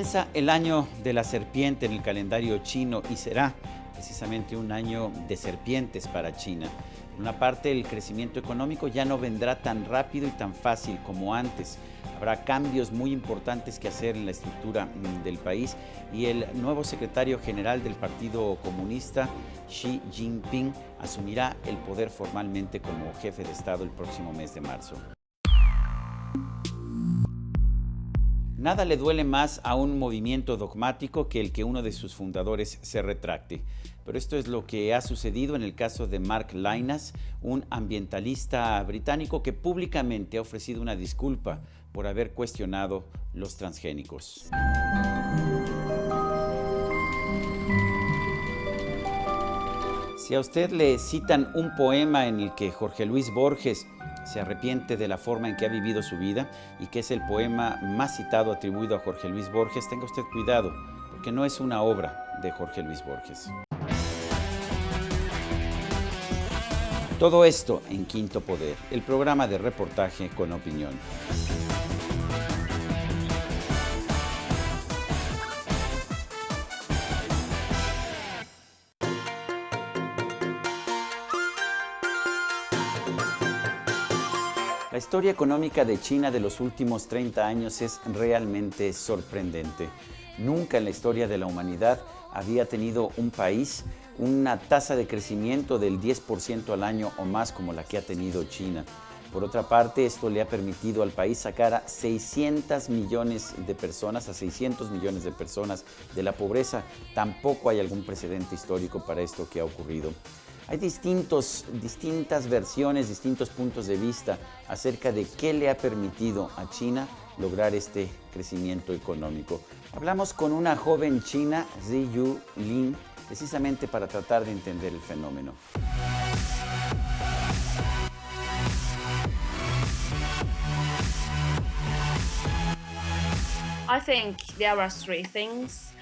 Comienza el año de la serpiente en el calendario chino y será precisamente un año de serpientes para China. Por una parte, el crecimiento económico ya no vendrá tan rápido y tan fácil como antes. Habrá cambios muy importantes que hacer en la estructura del país y el nuevo secretario general del Partido Comunista, Xi Jinping, asumirá el poder formalmente como jefe de Estado el próximo mes de marzo. Nada le duele más a un movimiento dogmático que el que uno de sus fundadores se retracte. Pero esto es lo que ha sucedido en el caso de Mark Lynas, un ambientalista británico que públicamente ha ofrecido una disculpa por haber cuestionado los transgénicos. Si a usted le citan un poema en el que Jorge Luis Borges se arrepiente de la forma en que ha vivido su vida y que es el poema más citado atribuido a Jorge Luis Borges, tenga usted cuidado, porque no es una obra de Jorge Luis Borges. Todo esto en Quinto Poder, el programa de reportaje con opinión. La historia económica de China de los últimos 30 años es realmente sorprendente. Nunca en la historia de la humanidad había tenido un país una tasa de crecimiento del 10% al año o más como la que ha tenido China. Por otra parte, esto le ha permitido al país sacar a 600 millones de personas de la pobreza. Tampoco hay algún precedente histórico para esto que ha ocurrido. Hay distintas versiones, distintos puntos de vista acerca de qué le ha permitido a China lograr este crecimiento económico. Hablamos con una joven china, Ziyu Lin, precisamente para tratar de entender el fenómeno. I think there are three things.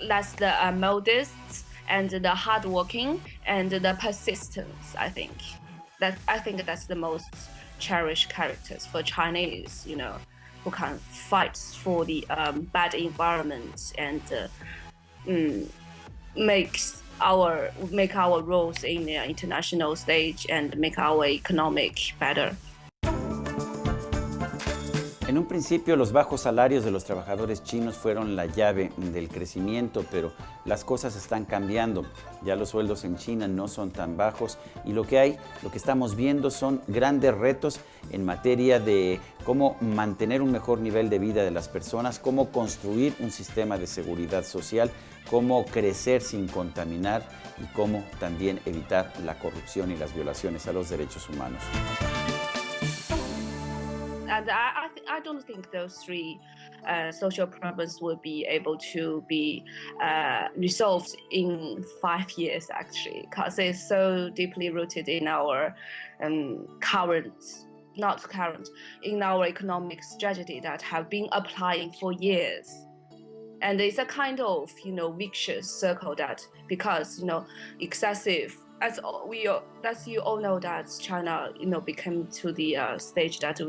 That's the modest, and the hardworking, and the persistence. I think that's the most cherished characters for Chinese, who can fight for the bad environment and make our roles in the international stage and make our economic better. En un principio, los bajos salarios de los trabajadores chinos fueron la llave del crecimiento, pero las cosas están cambiando. Ya los sueldos en China no son tan bajos y lo que estamos viendo son grandes retos en materia de cómo mantener un mejor nivel de vida de las personas, cómo construir un sistema de seguridad social, cómo crecer sin contaminar y cómo también evitar la corrupción y las violaciones a los derechos humanos. And I don't think those three social problems will be able to be resolved in 5 years, actually, because it's so deeply rooted in our in our economic strategy that have been applying for years. And it's a kind of, vicious circle that because, excessive, as you all know, that China, became to the stage that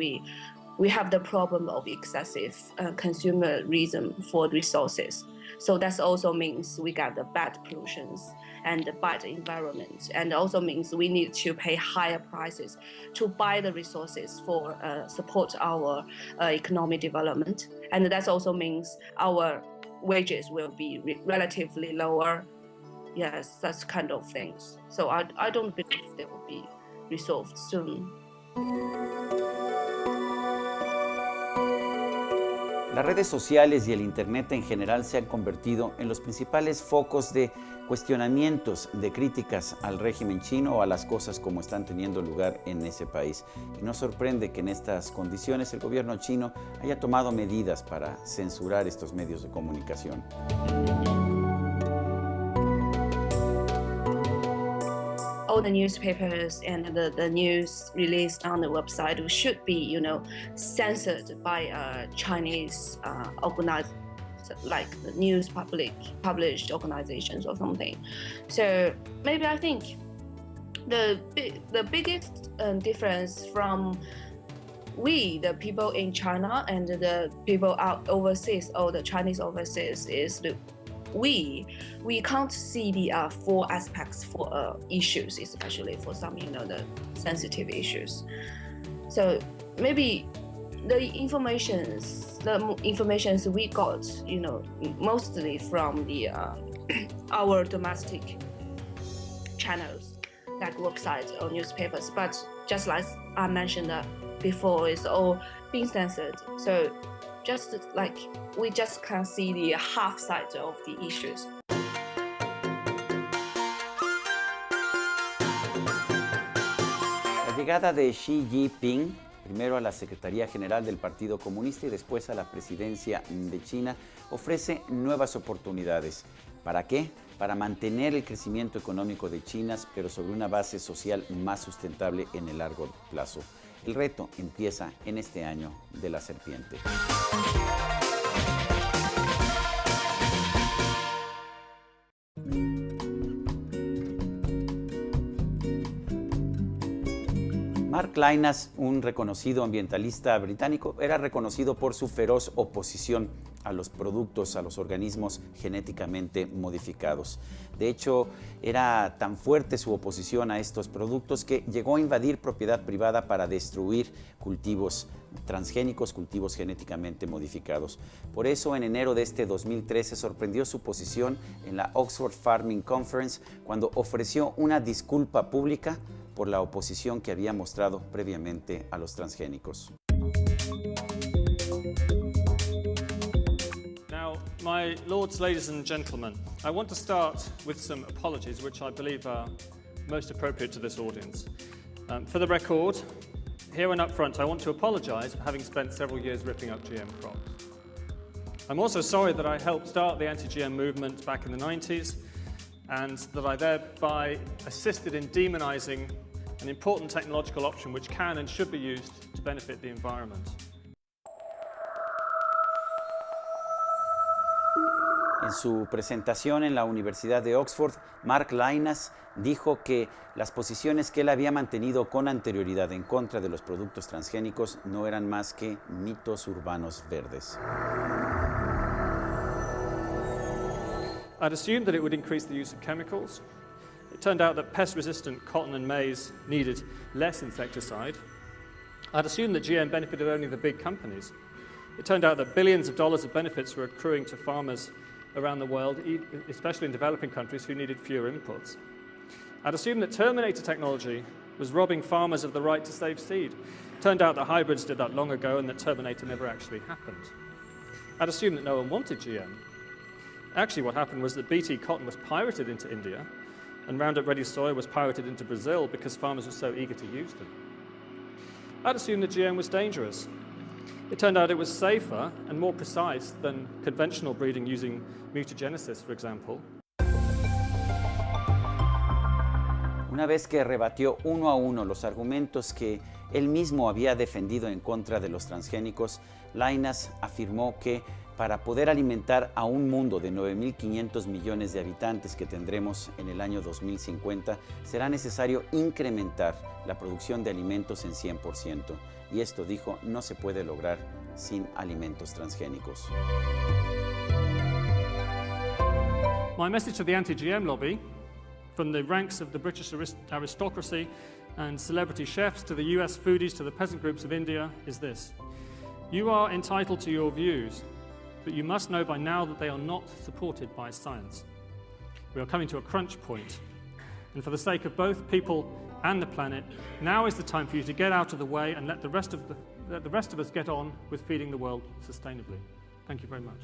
we have the problem of excessive consumerism for resources. So that also means we got the bad pollutions and the bad environment, and also means we need to pay higher prices to buy the resources for support our economic development. And that also means our wages will be relatively lower. Yes, that's kind of things. So I don't believe they will be resolved soon. Las redes sociales y el Internet en general se han convertido en los principales focos de cuestionamientos, de críticas al régimen chino o a las cosas como están teniendo lugar en ese país. Y no sorprende que en estas condiciones el gobierno chino haya tomado medidas para censurar estos medios de comunicación. All the newspapers and the news released on the website should be, censored by Chinese like the news published organizations or something. So maybe I think the biggest difference from we, the people in China and the people out overseas or the Chinese overseas, we can't see the four aspects for issues, especially for some the sensitive issues. So maybe the informations we got mostly from the our domestic channels like websites or newspapers, but just like I mentioned before, it's all being censored. So just like we just can see the half side of the issues. La llegada de Xi Jinping, primero a la Secretaría General del Partido Comunista y después a la presidencia de China, ofrece nuevas oportunidades. ¿Para qué? Para mantener el crecimiento económico de China, pero sobre una base social más sustentable en el largo plazo. El reto empieza en este año de la serpiente. Mark Lynas, un reconocido ambientalista británico, era reconocido por su feroz oposición a los productos, a los organismos genéticamente modificados. De hecho, era tan fuerte su oposición a estos productos que llegó a invadir propiedad privada para destruir cultivos transgénicos, cultivos genéticamente modificados. Por eso, en enero de este 2013, sorprendió su posición en la Oxford Farming Conference cuando ofreció una disculpa pública por la oposición que había mostrado previamente a los transgénicos. Now, my lords, ladies and gentlemen, I want to start with some apologies which I believe are most appropriate to this audience. For the record, here and up front, I want to apologise for having spent several years ripping up GM crops. I'm also sorry that I helped start the anti-GM movement back in the 90s and that I thereby assisted in demonising an important technological option which can and should be used to benefit the environment. En su presentación en la Universidad de Oxford, Mark Lynas dijo que las posiciones que él había mantenido con anterioridad en contra de los productos transgénicos no eran más que mitos urbanos verdes. I'd assumed that it would increase the use of chemicals. It turned out that pest-resistant cotton and maize needed less insecticide. I'd assumed that GM benefited only the big companies. It turned out that billions of dollars of benefits were accruing to farmers around the world, especially in developing countries who needed fewer inputs. I'd assumed that Terminator technology was robbing farmers of the right to save seed. It turned out that hybrids did that long ago and that Terminator never actually happened. I'd assumed that no one wanted GM. Actually, what happened was that BT cotton was pirated into India and Roundup Ready soy was pirated into Brazil because farmers were so eager to use them. I'd assumed that GM was dangerous. It turned out it was safer and more precise than conventional breeding using mutagenesis, for example. Una vez que rebatió uno a uno los argumentos que él mismo había defendido en contra de los transgénicos, Lynas afirmó que para poder alimentar a un mundo de 9.500 millones de habitantes que tendremos en el año 2050, será necesario incrementar la producción de alimentos en 100%. Y esto, dijo, no se puede lograr sin alimentos transgénicos. My message to the anti-GM lobby, from the ranks of the British aristocracy and celebrity chefs to the US foodies to the peasant groups of India, is this. You are entitled to your views, but you must know by now that they are not supported by science. We are coming to a crunch point, and for the sake of both people and the planet, now is the time for you to get out of the way and let the rest of us get on with feeding the world sustainably. Thank you very much.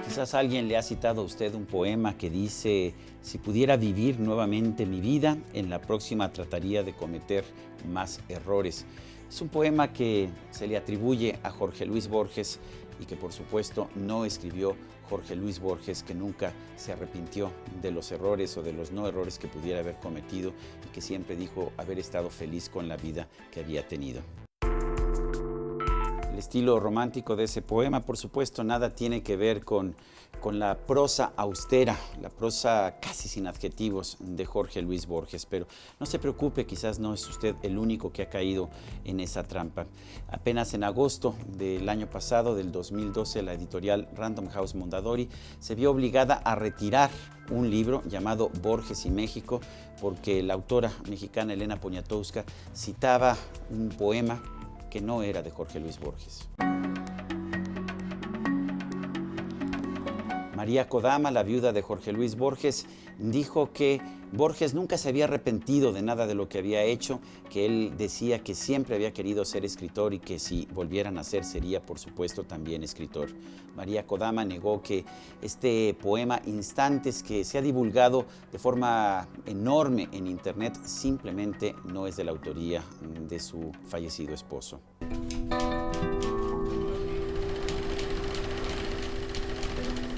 Quizás alguien le ha citado a usted un poema que dice: si pudiera vivir nuevamente mi vida, en la próxima trataría de cometer más errores. Es un poema que se le atribuye a Jorge Luis Borges y que por supuesto no escribió Jorge Luis Borges, que nunca se arrepintió de los errores o de los no errores que pudiera haber cometido y que siempre dijo haber estado feliz con la vida que había tenido. El estilo romántico de ese poema, por supuesto, nada tiene que ver con la prosa austera, la prosa casi sin adjetivos de Jorge Luis Borges, pero no se preocupe, quizás no es usted el único que ha caído en esa trampa. Apenas en agosto del año pasado, del 2012, la editorial Random House Mondadori se vio obligada a retirar un libro llamado Borges y México, porque la autora mexicana Elena Poniatowska citaba un poema que no era de Jorge Luis Borges. María Kodama, la viuda de Jorge Luis Borges, dijo que Borges nunca se había arrepentido de nada de lo que había hecho, que él decía que siempre había querido ser escritor y que si volviera a nacer sería, por supuesto, también escritor. María Kodama negó que este poema Instantes, que se ha divulgado de forma enorme en internet, simplemente no es de la autoría de su fallecido esposo.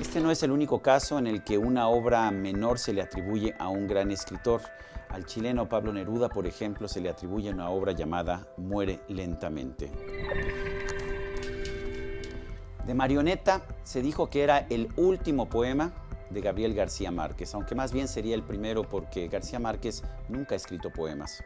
Este no es el único caso en el que una obra menor se le atribuye a un gran escritor. Al chileno Pablo Neruda, por ejemplo, se le atribuye una obra llamada Muere lentamente. De Marioneta se dijo que era el último poema de Gabriel García Márquez, aunque más bien sería el primero porque García Márquez nunca ha escrito poemas.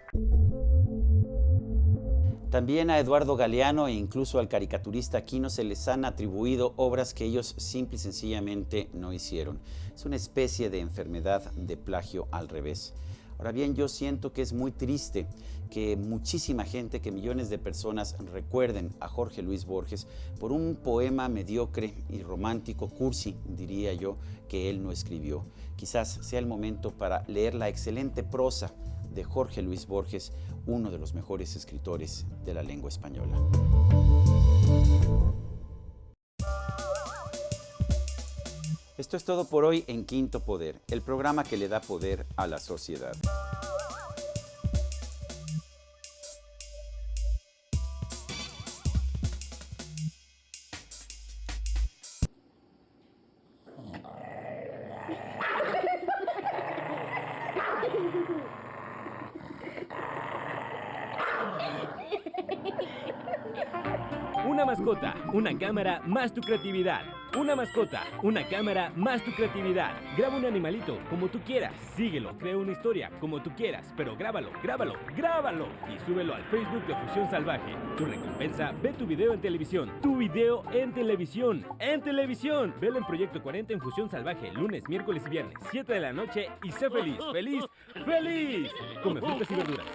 También a Eduardo Galeano e incluso al caricaturista Quino se les han atribuido obras que ellos simple y sencillamente no hicieron. Es una especie de enfermedad de plagio al revés. Ahora bien, yo siento que es muy triste que muchísima gente, que millones de personas recuerden a Jorge Luis Borges por un poema mediocre y romántico, cursi, diría yo, que él no escribió. Quizás sea el momento para leer la excelente prosa de Jorge Luis Borges, uno de los mejores escritores de la lengua española. Esto es todo por hoy en Quinto Poder, el programa que le da poder a la sociedad. Una mascota, una cámara, más tu creatividad. Una mascota, una cámara, más tu creatividad. Graba un animalito como tú quieras. Síguelo, crea una historia como tú quieras. Pero grábalo, grábalo, grábalo. Y súbelo al Facebook de Fusión Salvaje. Tu recompensa, ve tu video en televisión. Tu video en televisión. ¡En televisión! Velo en Proyecto 40 en Fusión Salvaje. Lunes, miércoles y viernes, 7 de la noche. Y sé feliz, feliz, feliz. Come frutas y verduras.